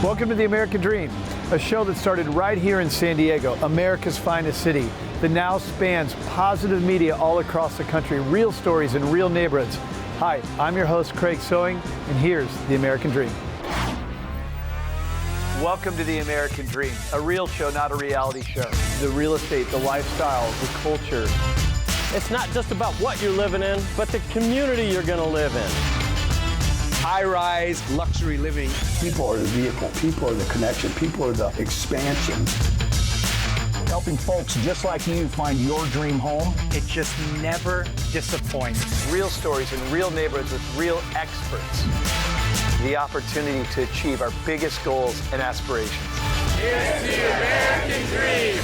Welcome to The American Dream, a show that started right here in San Diego, America's finest city, that now spans positive media all across the country, real stories in real neighborhoods. Hi, I'm your host, Craig Sewing, and here's The American Dream. Welcome to The American Dream, a real show, not a reality show. The real estate, the lifestyle, the culture. It's not just about what you're living in, but the community you're going to live in. High-rise luxury living. People are the vehicle, people are the connection, people are the expansion. Helping folks just like you find your dream home. It just never disappoints. Real stories in real neighborhoods with real experts. The opportunity to achieve our biggest goals and aspirations. It's the American Dream.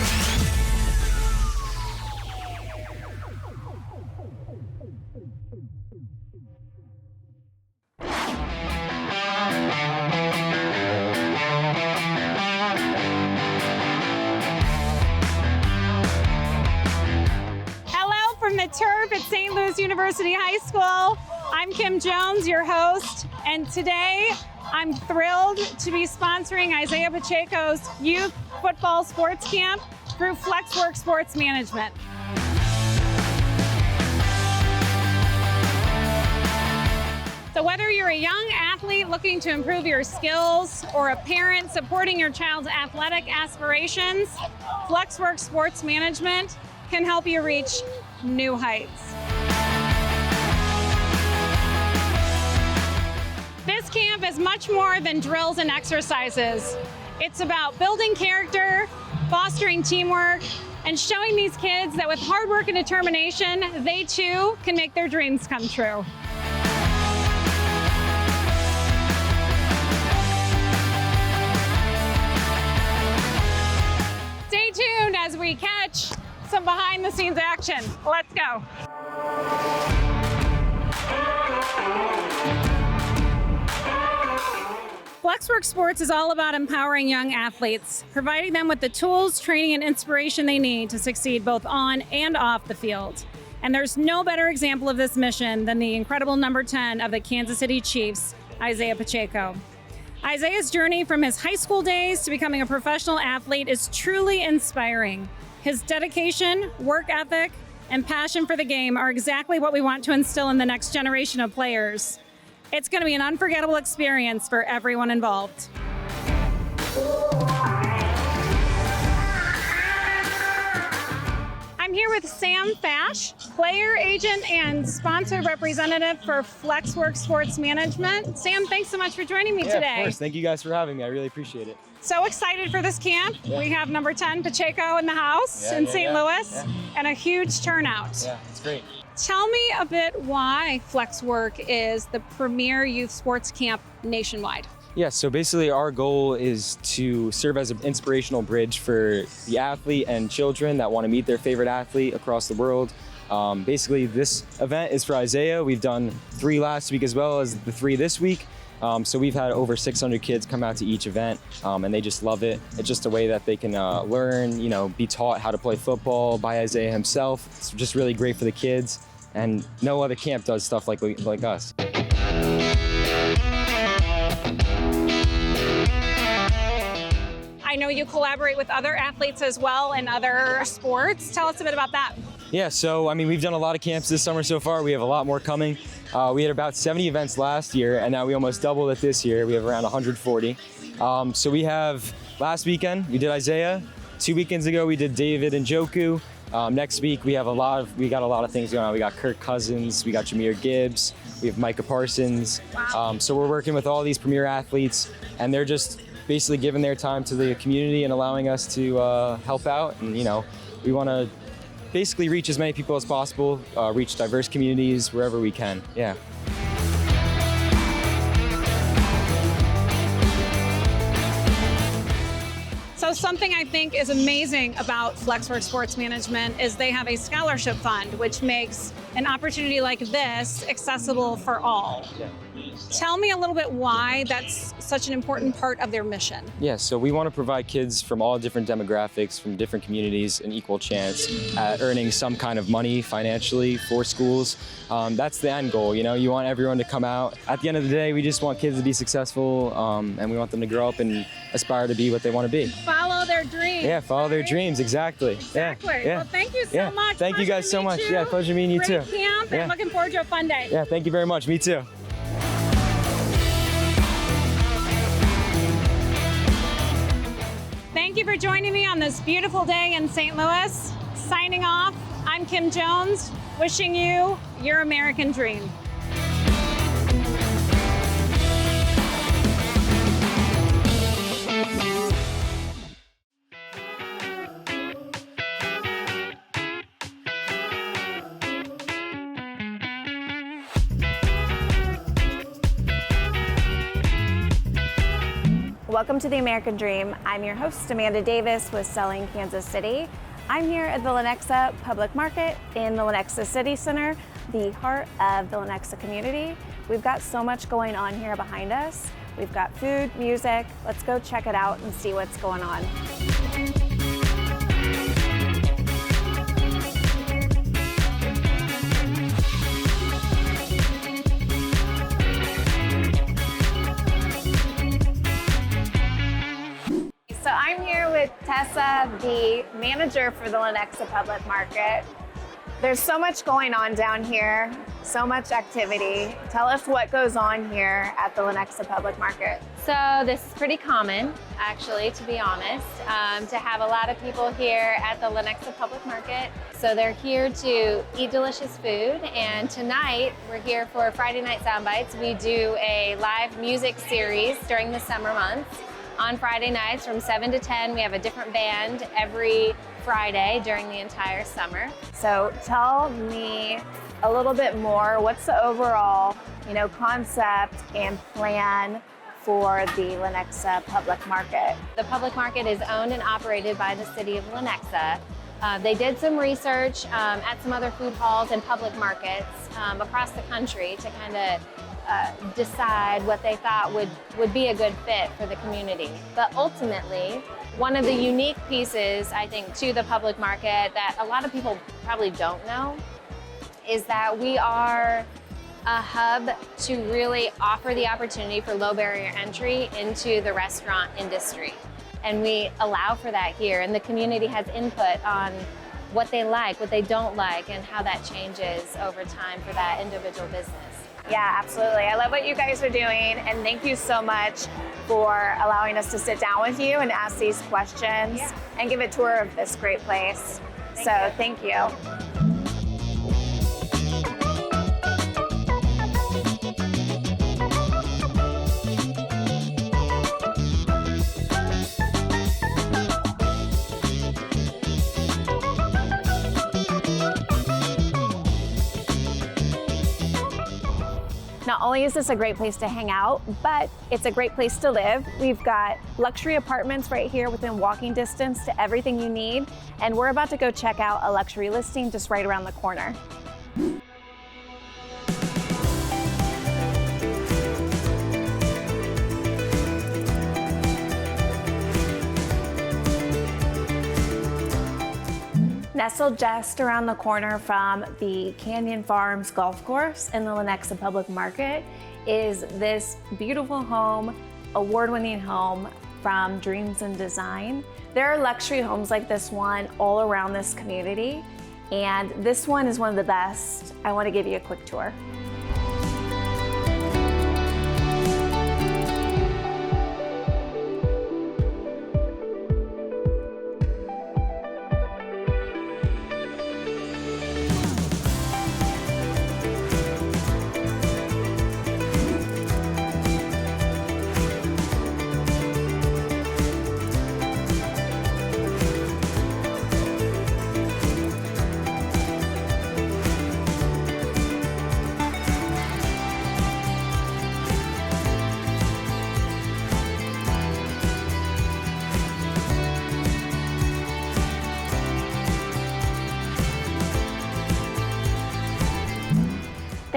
From the turf at St. Louis University High School. I'm Kim Jones, your host, and today I'm thrilled to be sponsoring Isaiah Pacheco's youth football sports camp through Flexwork Sports Management. So whether you're a young athlete looking to improve your skills or a parent supporting your child's athletic aspirations, Flexwork Sports Management can help you reach new heights. This camp is much more than drills and exercises. It's about building character, fostering teamwork, and showing these kids that with hard work and determination, they too can make their dreams come true. Stay tuned as we catch some behind the scenes action. Let's go. Flexwork Sports is all about empowering young athletes, providing them with the tools, training, and inspiration they need to succeed both on and off the field. And there's no better example of this mission than the incredible number 10 of the Kansas City Chiefs, Isaiah Pacheco. Isaiah's journey from his high school days to becoming a professional athlete is truly inspiring. His dedication, work ethic, and passion for the game are exactly what we want to instill in the next generation of players. It's going to be an unforgettable experience for everyone involved. I'm here with Sam Fash, player agent and sponsor representative for Flexwork Sports Management. Sam, thanks so much for joining me today. Of course. Thank you guys for having me. I really appreciate it. So excited for this camp. Yeah. We have number 10 Pacheco in the house in St. Louis and a huge turnout. Yeah, it's great. Tell me a bit why Flexwork is the premier youth sports camp nationwide. Yeah, so basically our goal is to serve as an inspirational bridge for the athlete and children that want to meet their favorite athlete across the world. Basically, this event is for Isaiah. We've done 3 last week as well as the 3 this week. So we've had over 600 kids come out to each event, and they just love it. It's just a way that they can learn, be taught how to play football by Isaiah himself. It's just really great for the kids, and no other camp does stuff like us. I know you collaborate with other athletes as well in other sports. Tell us a bit about that. Yeah, so we've done a lot of camps this summer so far. We have a lot more coming. We had about 70 events last year, and now we almost doubled it this year. We have around 140. So we have, last weekend, we did Isaiah. 2 weekends ago, we did David and Njoku. Next week, we got a lot of things going on. We got Kirk Cousins, we got Jahmyr Gibbs, we have Micah Parsons. Wow. So we're working with all these premier athletes, and they're just basically giving their time to the community and allowing us to help out. And we want to basically reach as many people as possible, reach diverse communities wherever we can. Yeah. So something I think is amazing about Flexwork Sports Management is they have a scholarship fund, which makes an opportunity like this accessible for all. Tell me a little bit why that's such an important part of their mission. Yeah, so we want to provide kids from all different demographics, from different communities, an equal chance at earning some kind of money financially for schools. That's the end goal, you know? You want everyone to come out. At the end of the day, we just want kids to be successful, and we want them to grow up and aspire to be what they want to be. Follow their dreams. Yeah, follow their dreams, exactly. Exactly. Yeah. Well, thank you so much. Thank you guys so much. Yeah, pleasure meeting you too. Great camp, Yeah. and looking forward to a fun day. Yeah, thank you very much. Me too. Thank you for joining me on this beautiful day in St. Louis. Signing off, I'm Kim Jones, wishing you your American dream. Welcome to the American Dream. I'm your host, Amanda Davis with Selling Kansas City. I'm here at the Lenexa Public Market in the Lenexa City Center, the heart of the Lenexa community. We've got so much going on here behind us. We've got food, music. Let's go check it out and see what's going on. So I'm here with Tessa, the manager for the Lenexa Public Market. There's so much going on down here, so much activity. Tell us what goes on here at the Lenexa Public Market. So this is pretty common, actually, to be honest, to have a lot of people here at the Lenexa Public Market. So they're here to eat delicious food, and tonight we're here for Friday Night Soundbites. We do a live music series during the summer months. On Friday nights from 7 to 10, we have a different band every Friday during the entire summer. So tell me a little bit more. What's the overall, concept and plan for the Lenexa Public Market? The public market is owned and operated by the city of Lenexa. They did some research at some other food halls and public markets across the country to kind of decide what they thought would be a good fit for the community. But ultimately, one of the unique pieces, I think, to the public market that a lot of people probably don't know is that we are a hub to really offer the opportunity for low barrier entry into the restaurant industry. And we allow for that here, and the community has input on what they like, what they don't like, and how that changes over time for that individual business. Yeah, absolutely. I love what you guys are doing, and thank you so much for allowing us to sit down with you and ask these questions and give a tour of this great place. Thank you. Not only is this a great place to hang out, but it's a great place to live. We've got luxury apartments right here within walking distance to everything you need. And we're about to go check out a luxury listing just right around the corner. Nestled just around the corner from the Canyon Farms Golf Course in the Lenexa Public Market is this beautiful home, award-winning home from Dreams and Design. There are luxury homes like this one all around this community, and this one is one of the best. I want to give you a quick tour.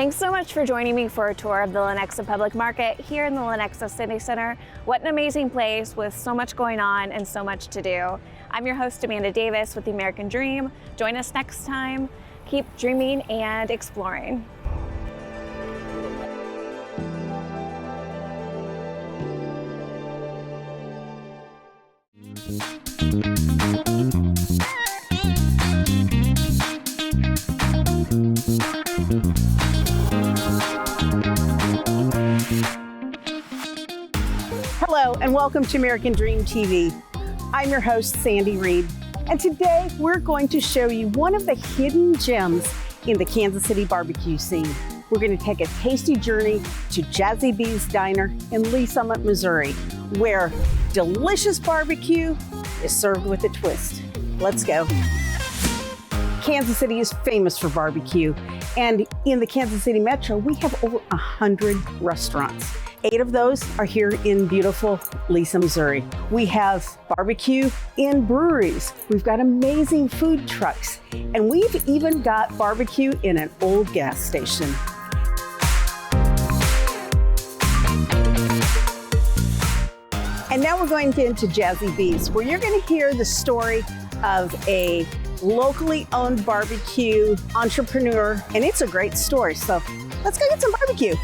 Thanks so much for joining me for a tour of the Lenexa Public Market here in the Lenexa City Center. What an amazing place with so much going on and so much to do. I'm your host, Amanda Davis with the American Dream. Join us next time. Keep dreaming and exploring. Hello and welcome to American Dream TV. I'm your host, Sandi Reed, and today we're going to show you one of the hidden gems in the Kansas City barbecue scene. We're going to take a tasty journey to Jazzy B's Diner in Lee Summit, Missouri, where delicious barbecue is served with a twist. Let's go. Kansas City is famous for barbecue, and in the Kansas City Metro, we have over 100 restaurants. 8 of those are here in beautiful Lisa, Missouri. We have barbecue in breweries. We've got amazing food trucks, and we've even got barbecue in an old gas station. And now we're going into Jazzy B's, where you're going to hear the story of a locally owned barbecue entrepreneur, and it's a great story. So let's go get some barbecue.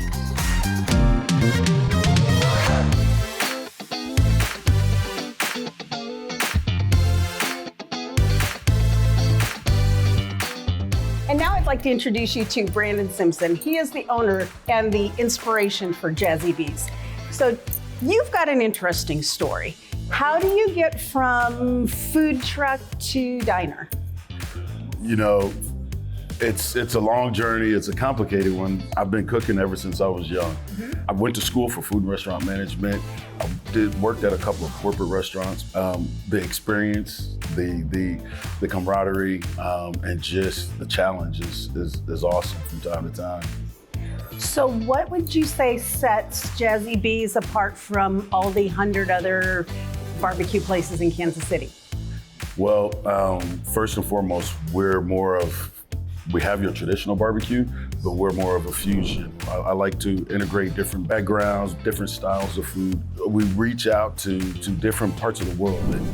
And now I'd like to introduce you to Brandon Simpson. He is the owner and the inspiration for Jazzy B's. So you've got an interesting story. How do you get from food truck to diner? You know, it's a long journey. It's a complicated one. I've been cooking ever since I was young. I went to school for food and restaurant management. I worked at a couple of corporate restaurants. The experience, the camaraderie, and just the challenge is awesome from time to time. So what would you say sets Jazzy B's apart from all the 100 other barbecue places in Kansas City? Well, first and foremost, we have your traditional barbecue, but we're more of a fusion. I like to integrate different backgrounds, different styles of food. We reach out to different parts of the world and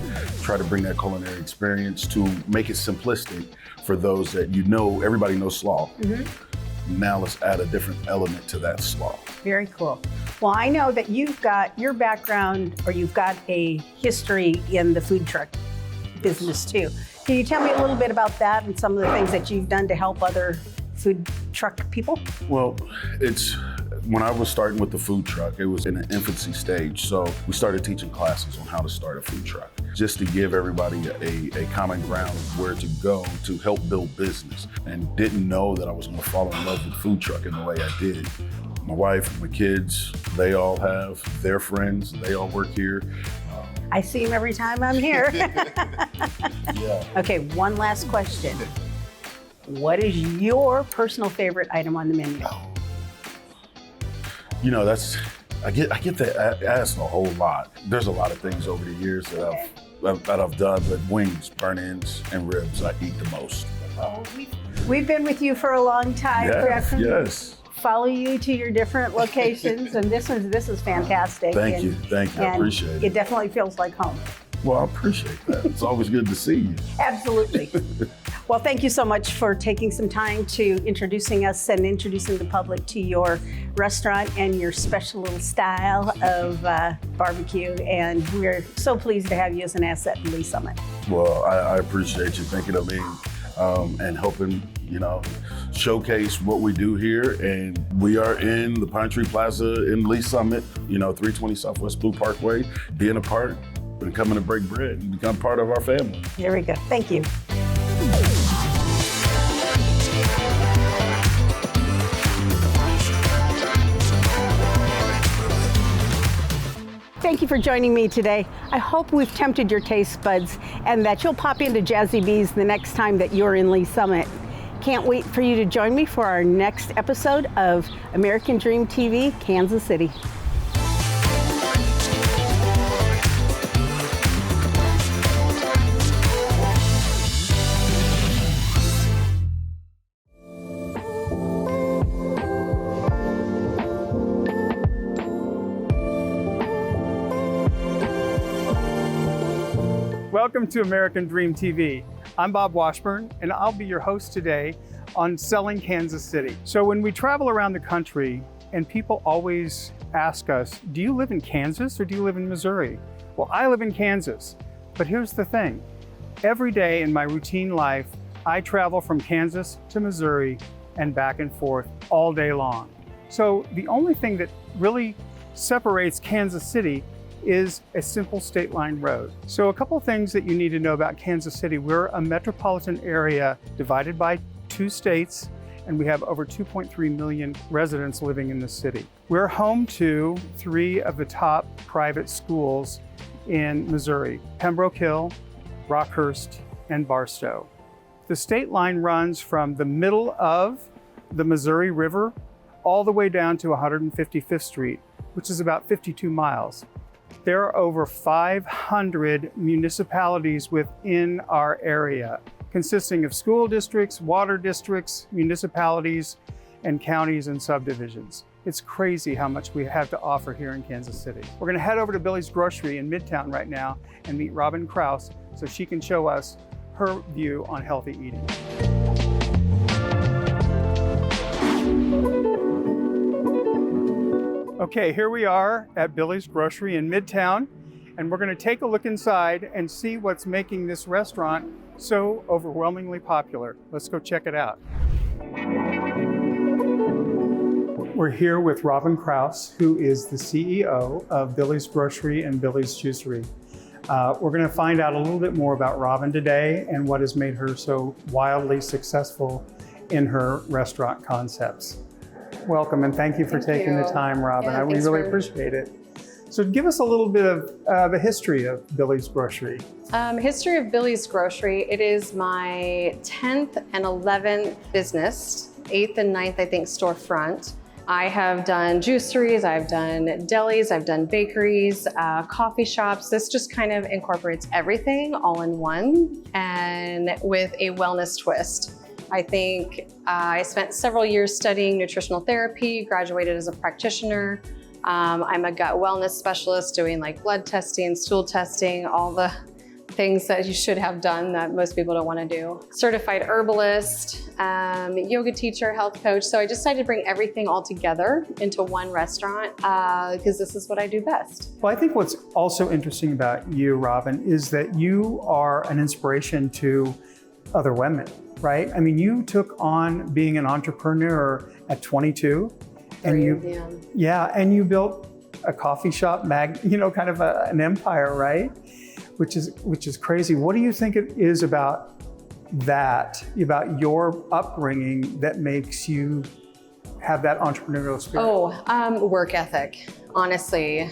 try to bring that culinary experience to make it simplistic for those that everybody knows slaw. Now let's add a different element to that slaw. Very cool. Well, I know that you've got your background, or you've got a history in the food truck business too. Can you tell me a little bit about that and some of the things that you've done to help other food truck people? Well, when I was starting with the food truck, it was in an infancy stage. So we started teaching classes on how to start a food truck, just to give everybody a common ground of where to go to help build business, and didn't know that I was gonna fall in love with food truck in the way I did. My wife, my kids, they all have their friends, they all work here. I see him every time I'm here. Yeah. Okay, one last question. What is your personal favorite item on the menu? You know, I get that asked a whole lot. There's a lot of things over the years that I've done, but wings, burn-ins, and ribs I eat the most. We've been with you for a long time. Yes. Follow you to your different locations, and this is fantastic. Thank you. I appreciate it. It definitely feels like home. Well, I appreciate that. It's always good to see you. Absolutely. Well, thank you so much for taking some time to introducing us and introducing the public to your restaurant and your special little style of barbecue. And we're so pleased to have you as an asset in Lee Summit. Well, I appreciate you thinking of me and helping, showcase what we do here. And we are in the Pine Tree Plaza in Lee Summit, 320 Southwest Blue Parkway. Being a part and coming to break bread and become part of our family. There we go. Thank you. Thank you for joining me today. I hope we've tempted your taste buds and that you'll pop into Jazzy B's the next time that you're in Lee Summit. Can't wait for you to join me for our next episode of American Dream TV, Kansas City. Welcome to American Dream TV. I'm Bob Washburn, and I'll be your host today on Selling Kansas City. So when we travel around the country, and people always ask us, do you live in Kansas or do you live in Missouri? Well, I live in Kansas, but here's the thing. Every day in my routine life, I travel from Kansas to Missouri and back and forth all day long. So the only thing that really separates Kansas City is a simple state line road. So a couple of things that you need to know about Kansas City. We're a metropolitan area divided by 2 states, and we have over 2.3 million residents living in the city. We're home to 3 of the top private schools in Missouri: Pembroke Hill, Rockhurst, and Barstow. The state line runs from the middle of the Missouri River all the way down to 155th Street, which is about 52 miles. There are over 500 municipalities within our area, consisting of school districts, water districts, municipalities, and counties and subdivisions. It's crazy how much we have to offer here in Kansas City. We're gonna head over to Billy's Grocery in Midtown right now and meet Robin Kraus so she can show us her view on healthy eating. Okay, here we are at Billy's Grocery in Midtown, and we're gonna take a look inside and see what's making this restaurant so overwhelmingly popular. Let's go check it out. We're here with Robin Kraus, who is the CEO of Billy's Grocery and Billy's Juicery. We're gonna find out a little bit more about Robin today and what has made her so wildly successful in her restaurant concepts. Welcome, and thank you for taking the time, Robin. We really appreciate it. So give us a little bit of the history of Billy's Grocery. History of Billy's Grocery, it is my 10th and 11th business, 8th and 9th, I think, storefront. I have done juiceries, I've done delis, I've done bakeries, coffee shops. This just kind of incorporates everything all in one and with a wellness twist. I think I spent several years studying nutritional therapy, graduated as a practitioner. I'm a gut wellness specialist doing like blood testing, stool testing, all the things that you should have done that most people don't want to do. Certified herbalist, yoga teacher, health coach. So I decided to bring everything all together into one restaurant because this is what I do best. Well, I think what's also interesting about you, Robin, is that you are an inspiration to other women, right? I mean, you took on being an entrepreneur at 22, and you built a coffee shop, kind of an empire, right? Which is crazy. What do you think it is about your upbringing that makes you have that entrepreneurial spirit? Work ethic. Honestly,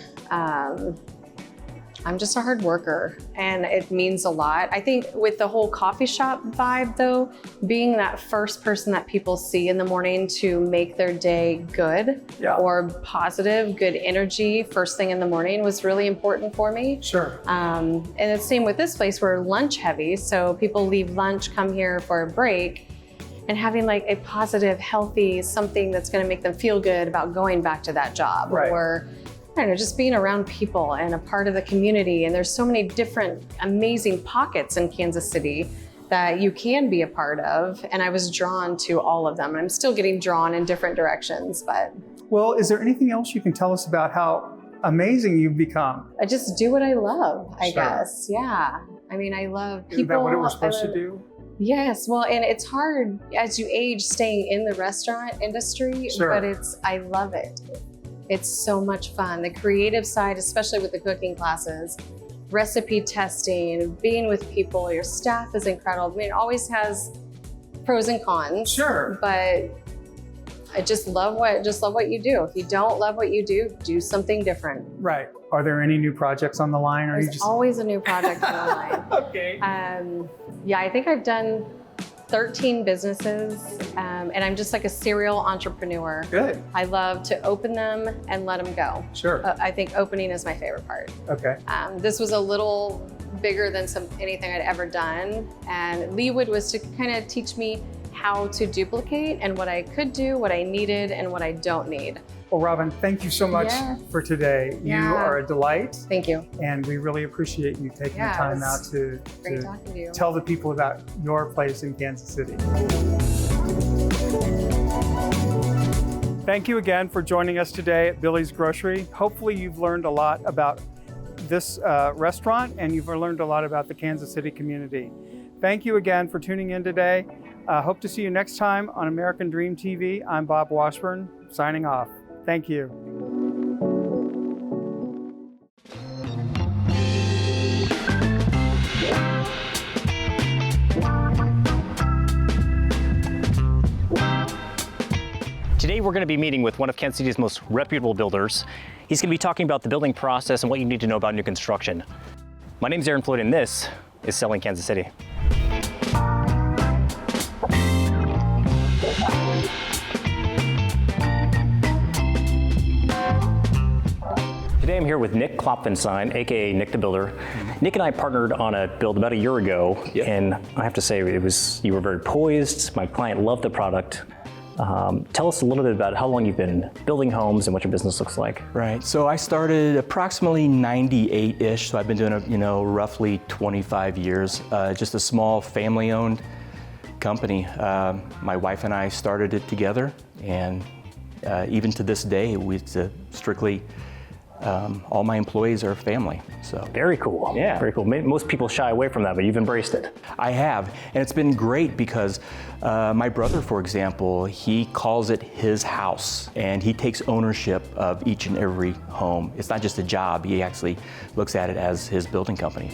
I'm just a hard worker and it means a lot. I think with the whole coffee shop vibe though, being that first person that people see in the morning to make their day good or positive, good energy first thing in the morning was really important for me. Sure. And it's same with this place, we're lunch heavy. So people leave lunch, come here for a break, and having like a positive, healthy, something that's gonna make them feel good about going back to that job. Right. Or I don't know, just being around people and a part of the community. And there's so many different amazing pockets in Kansas City that you can be a part of. And I was drawn to all of them. I'm still getting drawn in different directions, but. Well, is there anything else you can tell us about how amazing you've become? I just do what I love, I guess. Yeah. I mean, I love people. Isn't that what it was supposed to do? Yes, well, and it's hard as you age staying in the restaurant industry, but I love it. It's so much fun. The creative side, especially with the cooking classes, recipe testing, being with people, your staff is incredible. I mean, it always has pros and cons. Sure. But I just love what you do. If you don't love what you do, do something different. Right. Are there any new projects on the line? Or There's always a new project on the line. Okay. Yeah, I think I've done 13 businesses, and I'm just like a serial entrepreneur. Good. I love to open them and let them go. Sure. I think opening is my favorite part. Okay. This was a little bigger than anything I'd ever done, and Leewood was to kind of teach me how to duplicate and what I could do, what I needed, and what I don't need. Well, Robin, thank you so much for today. You are a delight. Thank you. And we really appreciate you taking the time out to talking to you. Tell the people about your place in Kansas City. Thank you again for joining us today at Billy's Grocery. Hopefully you've learned a lot about this restaurant and you've learned a lot about the Kansas City community. Thank you again for tuning in today. Hope to see you next time on American Dream TV. I'm Bob Washburn, signing off. Thank you. Today we're going to be meeting with one of Kansas City's most reputable builders. He's going to be talking about the building process and what you need to know about new construction. My name is Aaron Floyd and this is Selling Kansas City. Today I'm here with Nick Klopfenstein, aka Nick the Builder. Nick and I partnered on a build about a year ago, and I have to say you were very poised. My client loved the product. Tell us a little bit about how long you've been building homes and what your business looks like. Right. So I started approximately 98-ish. So I've been doing it, roughly 25 years. Just a small family-owned company. My wife and I started it together, and even to this day, it's strictly. All my employees are family. So very cool. Yeah, very cool. Most people shy away from that, but you've embraced it. I have, and it's been great because my brother, for example, he calls it his house, and he takes ownership of each and every home. It's not just a job; he actually looks at it as his building company.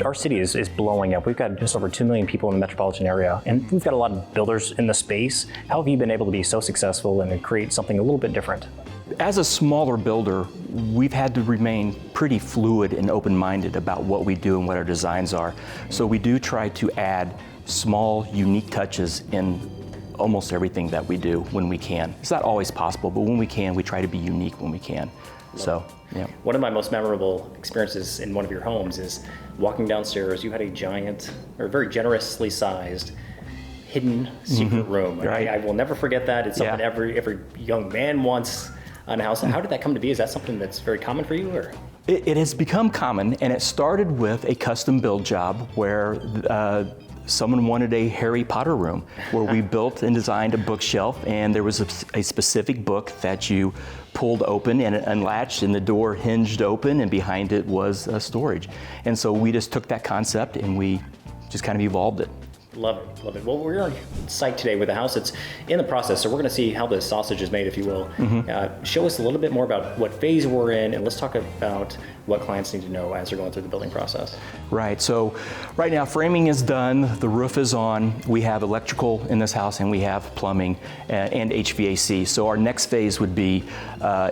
Our city is blowing up. We've got just over 2 million people in the metropolitan area, and we've got a lot of builders in the space. How have you been able to be so successful and create something a little bit different? As a smaller builder, we've had to remain pretty fluid and open-minded about what we do and what our designs are. So we do try to add small, unique touches in almost everything that we do when we can. It's not always possible, but when we can, we try to be unique when we can. So, yeah. One of my most memorable experiences in one of your homes is walking downstairs. You had a giant, or very generously sized, hidden secret room. Right. I will never forget that. It's something every young man wants on a house. How did that come to be? Is that something that's very common for you, or? It has become common, and it started with a custom build job where someone wanted a Harry Potter room where we built and designed a bookshelf, and there was a specific book that you pulled open and it unlatched and the door hinged open, and behind it was storage. And so we just took that concept and we just kind of evolved it. Love it, love it. Well, we're on site today with a house that's in the process, so we're going to see how the sausage is made, if you will. Show us a little bit more about what phase we're in, and let's talk about what clients need to know as they're going through the building process. Right, so right now framing is done, the roof is on, we have electrical in this house, and we have plumbing and HVAC. So our next phase would be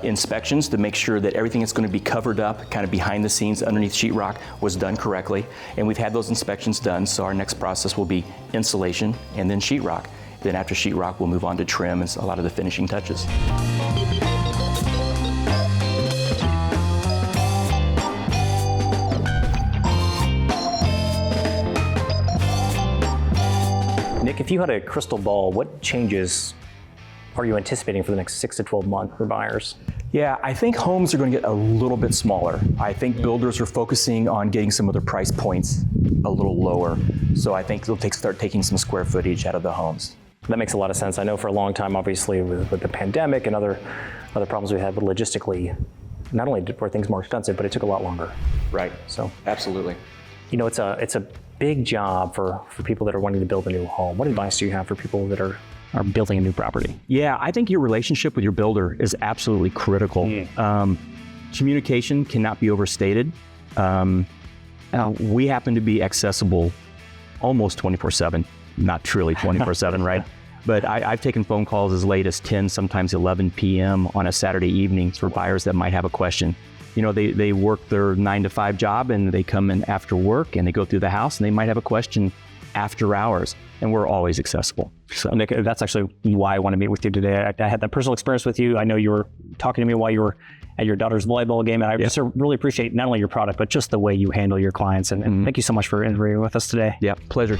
inspections to make sure that everything that's going to be covered up, kind of behind the scenes underneath sheetrock, was done correctly. And we've had those inspections done, so our next process will be insulation and then sheetrock. Then after sheetrock, we'll move on to trim and a lot of the finishing touches. Nick, if you had a crystal ball, what changes are you anticipating for the next 6 to 12 months for buyers? Yeah, I think homes are going to get a little bit smaller. I think builders are focusing on getting some of their price points a little lower. So I think they'll start taking some square footage out of the homes. That makes a lot of sense. I know for a long time, obviously, with the pandemic and other problems we had, but logistically, not only were things more expensive, but it took a lot longer. Right. So absolutely. You know, it's a big job for people that are wanting to build a new home. What advice do you have for people that are building a new property? Yeah, I think your relationship with your builder is absolutely critical. Communication cannot be overstated. We happen to be accessible almost 24/7, not truly 24/7, right? But I've taken phone calls as late as 10, sometimes 11 p.m. on a Saturday evening for buyers that might have a question. You know, they work their 9-to-5 job and they come in after work and they go through the house and they might have a question after hours. and we're always accessible. So Nick, that's actually why I want to meet with you today. I had that personal experience with you. I know you were talking to me while you were at your daughter's volleyball game, and I just really appreciate not only your product, but just the way you handle your clients. And thank you so much for interviewing with us today. Yeah, pleasure.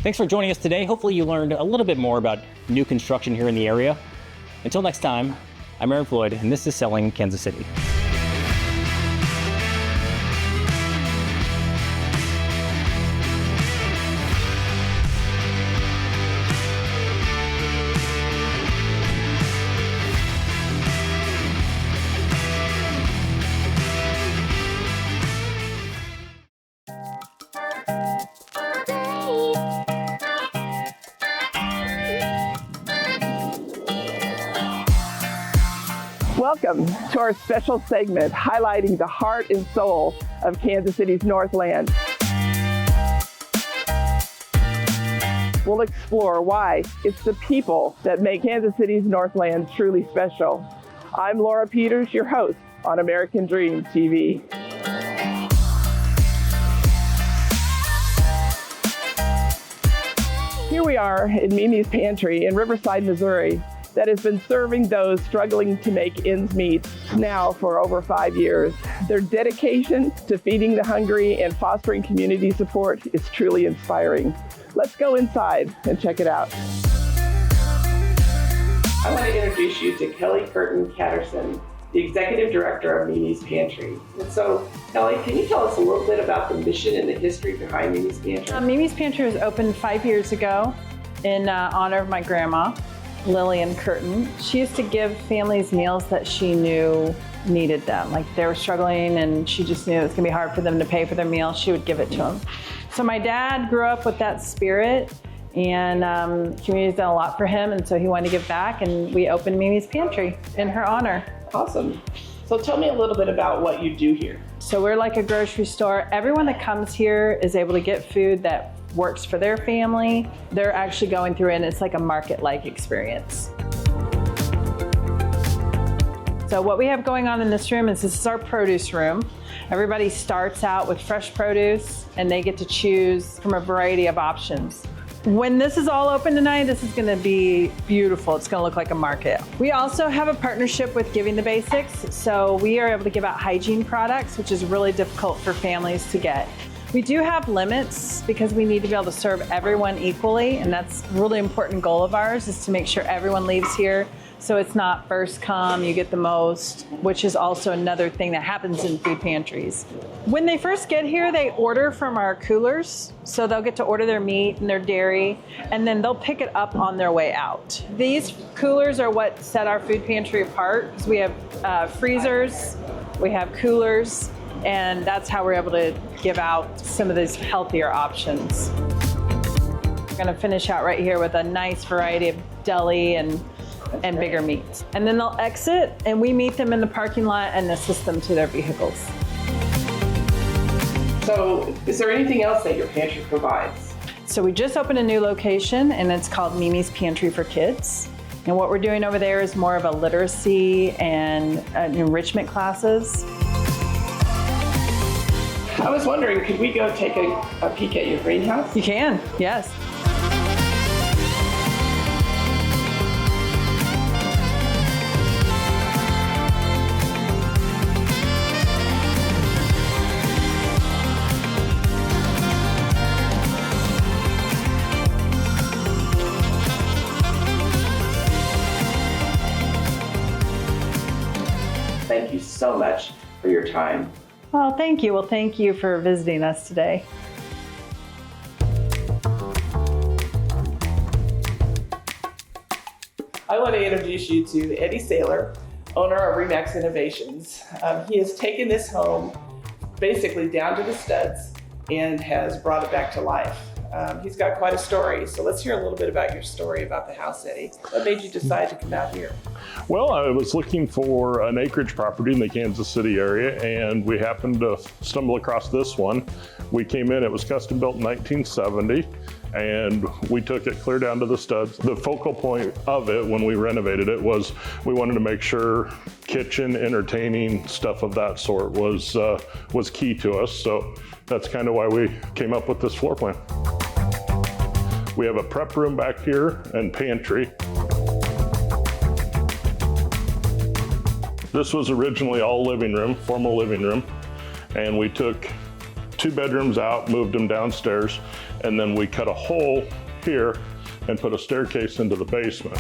Thanks for joining us today. Hopefully you learned a little bit more about new construction here in the area. Until next time, I'm Aaron Floyd, and this is Selling Kansas City. Welcome to our special segment highlighting the heart and soul of Kansas City's Northland. We'll explore why it's the people that make Kansas City's Northland truly special. I'm Laura Peters, your host on American Dream TV. Here we are in Mimi's Pantry in Riverside, Missouri, that has been serving those struggling to make ends meet now for over 5 years. Their dedication to feeding the hungry and fostering community support is truly inspiring. Let's go inside and check it out. I want to introduce you to Kelly Curtin Catterson, the Executive Director of Mimi's Pantry. And so, Kelly, can you tell us a little bit about the mission and the history behind Mimi's Pantry? Mimi's Pantry was opened 5 years ago in honor of my grandma, Lillian Curtin. She used to give families meals that she knew needed them. Like they were struggling and she just knew it was gonna be hard for them to pay for their meal. She would give it to them. So my dad grew up with that spirit, and community's done a lot for him, and so he wanted to give back, and we opened Mimi's Pantry in her honor. Awesome. So tell me a little bit about what you do here. So we're like a grocery store. Everyone that comes here is able to get food that works for their family. They're actually going through it, and it's like a market-like experience. So what we have going on in this room is this is our produce room. Everybody starts out with fresh produce, and they get to choose from a variety of options. When this is all open tonight, this is gonna be beautiful. It's gonna look like a market. We also have a partnership with Giving the Basics. So we are able to give out hygiene products, which is really difficult for families to get. We do have limits because we need to be able to serve everyone equally, and that's a really important goal of ours, is to make sure everyone leaves here so it's not first come, you get the most, which is also another thing that happens in food pantries. When they first get here, they order from our coolers, so they'll get to order their meat and their dairy, and then they'll pick it up on their way out. These coolers are what set our food pantry apart, because we have freezers, we have coolers, and that's how we're able to give out some of these healthier options. We're gonna finish out right here with a nice variety of deli and bigger meats. And then they'll exit, and we meet them in the parking lot and assist them to their vehicles. So is there anything else that your pantry provides? So we just opened a new location, and it's called Mimi's Pantry for Kids. And what we're doing over there is more of a literacy and enrichment classes. I was wondering, could we go take a peek at your greenhouse? You can, yes. Thank you so much for your time. Well, thank you. Well, thank you for visiting us today. I want to introduce you to Eddie Saylor, owner of Remax Innovations. He has taken this home basically down to the studs and has brought it back to life. He's got quite a story, so let's hear a little bit about your story about the house, Eddie. What made you decide to come out here? Well, I was looking for an acreage property in the Kansas City area, and we happened to stumble across this one. We came in, it was custom built in 1970, and we took it clear down to the studs. The focal point of it when we renovated it was we wanted to make sure kitchen, entertaining, stuff of that sort was key to us. So that's kind of why we came up with this floor plan. We have a prep room back here and pantry. This was originally all living room, formal living room, and we took 2 bedrooms out, moved them downstairs, and then we cut a hole here and put a staircase into the basement.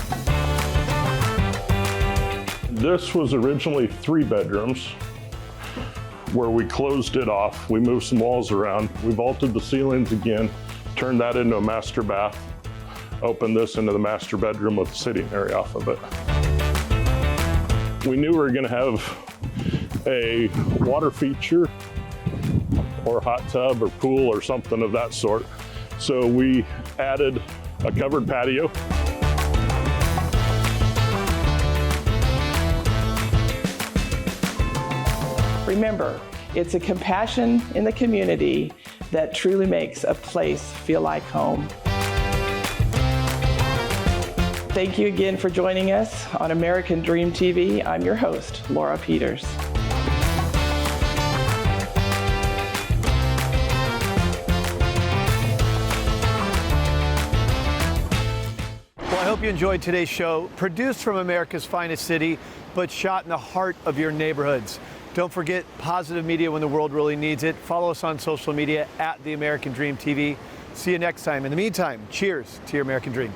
This was originally 3 bedrooms where we closed it off. We moved some walls around. We vaulted the ceilings again, turned that into a master bath, opened this into the master bedroom with a sitting area off of it. We knew we were gonna have a water feature or hot tub or pool or something of that sort. So we added a covered patio. Remember, it's a compassion in the community that truly makes a place feel like home. Thank you again for joining us on American Dream TV. I'm your host, Laura Peters. Well, I hope you enjoyed today's show, produced from America's finest city, but shot in the heart of your neighborhoods. Don't forget positive media when the world really needs it. Follow us on social media at The American Dream TV. See you next time. In the meantime, cheers to your American dream.